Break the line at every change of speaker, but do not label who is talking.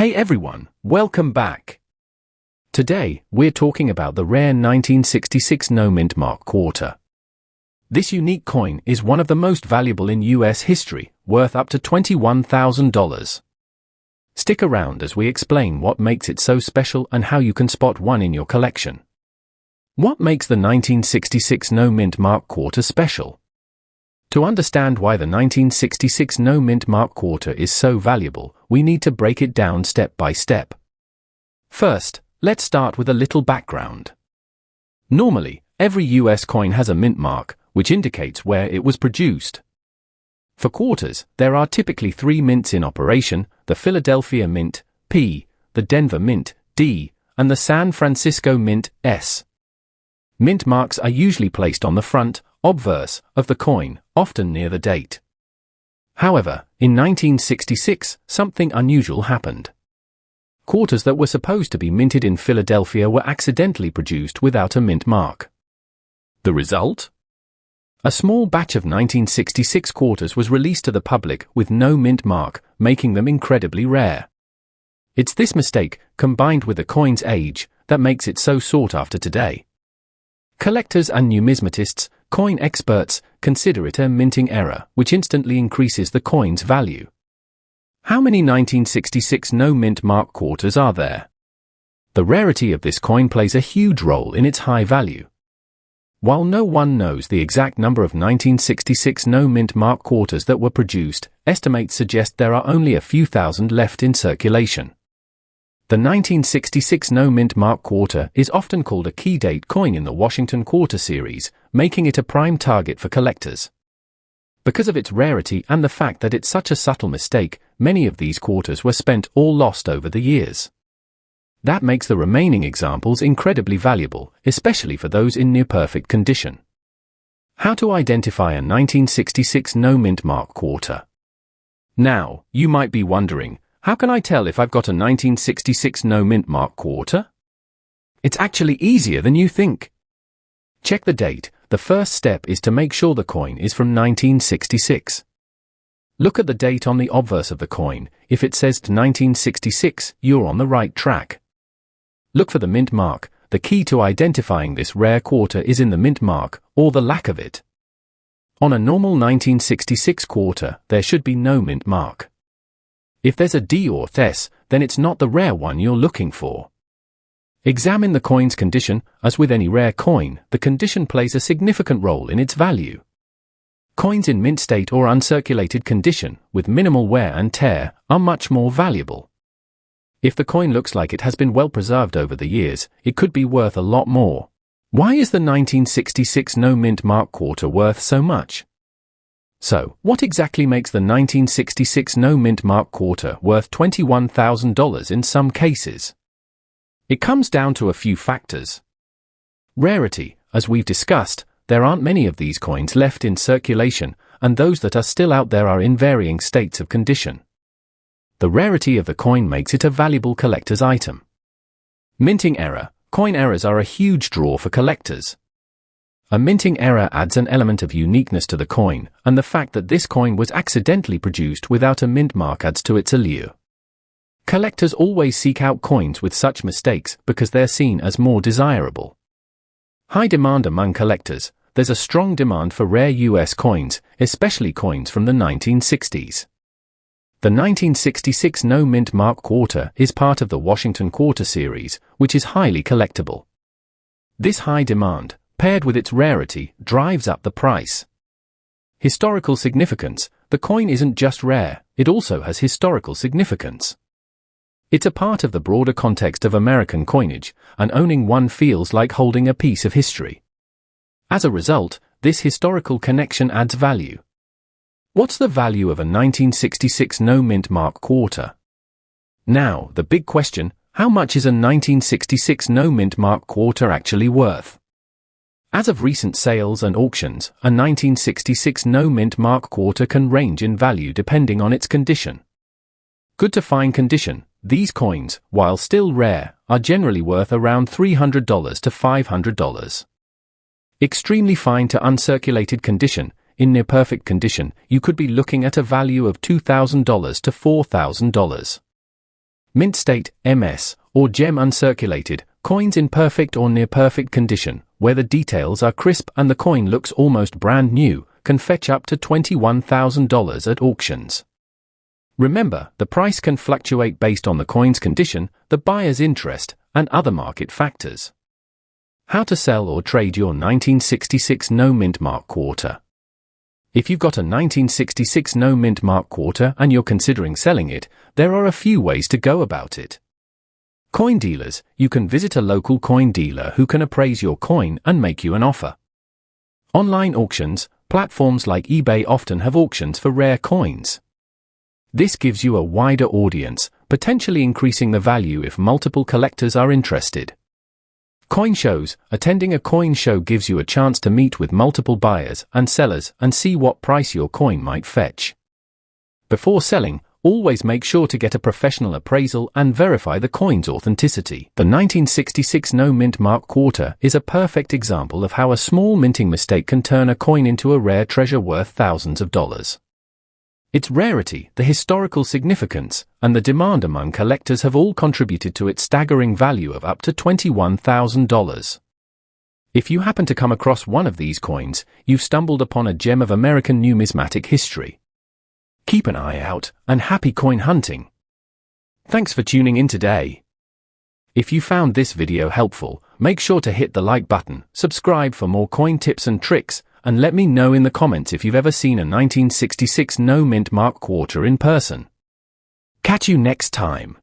Hey everyone, welcome back. Today, we're talking about the rare 1966 no-mint mark quarter. This unique coin is one of the most valuable in US history, worth up to $21,000. Stick around as we explain what makes it so special and how you can spot one in your collection. What makes the 1966 no-mint mark quarter special? To understand why the 1966 no-mint mark quarter is so valuable, we need to break it down step by step. First, let's start with a little background. Normally, every US coin has a mint mark, which indicates where it was produced. For quarters, there are typically three mints in operation: the Philadelphia Mint, P, the Denver Mint, D, and the San Francisco Mint, S. Mint marks are usually placed on the front, obverse, of the coin, often near the date. However, in 1966, something unusual happened. Quarters that were supposed to be minted in Philadelphia were accidentally produced without a mint mark. The result? A small batch of 1966 quarters was released to the public with no mint mark, making them incredibly rare. It's this mistake, combined with the coin's age, that makes it so sought after today. Collectors and numismatists, coin experts, consider it a minting error, which instantly increases the coin's value. How many 1966 no-mint mark quarters are there? The rarity of this coin plays a huge role in its high value. While no one knows the exact number of 1966 no-mint mark quarters that were produced, estimates suggest there are only a few thousand left in circulation. The 1966 no-mint mark quarter is often called a key date coin in the Washington Quarter series, making it a prime target for collectors. Because of its rarity and the fact that it's such a subtle mistake, many of these quarters were spent or lost over the years. That makes the remaining examples incredibly valuable, especially for those in near-perfect condition. How to identify a 1966 no-mint mark quarter? Now, you might be wondering, how can I tell if I've got a 1966 no-mint mark quarter? It's actually easier than you think. Check the date. The first step is to make sure the coin is from 1966. Look at the date on the obverse of the coin. If it says 1966, you're on the right track. Look for the mint mark. The key to identifying this rare quarter is in the mint mark, or the lack of it. On a normal 1966 quarter, there should be no mint mark. If there's a D or S, then it's not the rare one you're looking for. Examine the coin's condition. As with any rare coin, the condition plays a significant role in its value. Coins in mint state or uncirculated condition, with minimal wear and tear, are much more valuable. If the coin looks like it has been well preserved over the years, it could be worth a lot more. Why is the 1966 no-mint mark quarter worth so much? So, what exactly makes the 1966 no-mint mark quarter worth $21,000 in some cases? It comes down to a few factors. Rarity. As we've discussed, there aren't many of these coins left in circulation, and those that are still out there are in varying states of condition. The rarity of the coin makes it a valuable collector's item. Minting error. Coin errors are a huge draw for collectors. A minting error adds an element of uniqueness to the coin, and the fact that this coin was accidentally produced without a mint mark adds to its allure. Collectors always seek out coins with such mistakes because they're seen as more desirable. High demand among collectors. There's a strong demand for rare US coins, especially coins from the 1960s. The 1966 no-mint mark quarter is part of the Washington Quarter series, which is highly collectible. This high demand, paired with its rarity, drives up the price. Historical significance. The coin isn't just rare, it also has historical significance. It's a part of the broader context of American coinage, and owning one feels like holding a piece of history. As a result, this historical connection adds value. What's the value of a 1966 no-mint mark quarter? Now, the big question: how much is a 1966 no-mint mark quarter actually worth? As of recent sales and auctions, a 1966 no-mint mark quarter can range in value depending on its condition. Good to fine condition. These coins, while still rare, are generally worth around $300 to $500. Extremely fine to uncirculated condition. In near-perfect condition, you could be looking at a value of $2,000 to $4,000. mint state, MS, or gem uncirculated, coins in perfect or near perfect condition, where the details are crisp and the coin looks almost brand new, can fetch up to $21,000 at auctions. Remember, the price can fluctuate based on the coin's condition, the buyer's interest, and other market factors. How to sell or trade your 1966 no-mint mark quarter. If you've got a 1966 no-mint mark quarter and you're considering selling it, there are a few ways to go about it. Coin dealers, you can visit a local coin dealer who can appraise your coin and make you an offer. Online auctions, platforms like eBay often have auctions for rare coins. This gives you a wider audience, potentially increasing the value if multiple collectors are interested. Coin shows, attending a coin show gives you a chance to meet with multiple buyers and sellers and see what price your coin might fetch. Before selling, always make sure to get a professional appraisal and verify the coin's authenticity. The 1966 no-mint mark quarter is a perfect example of how a small minting mistake can turn a coin into a rare treasure worth thousands of dollars. Its rarity, the historical significance, and the demand among collectors have all contributed to its staggering value of up to $21,000. If you happen to come across one of these coins, you've stumbled upon a gem of American numismatic history. Keep an eye out, and happy coin hunting! Thanks for tuning in today. If you found this video helpful, make sure to hit the like button, subscribe for more coin tips and tricks, and let me know in the comments if you've ever seen a 1966 no-mint mark quarter in person. Catch you next time.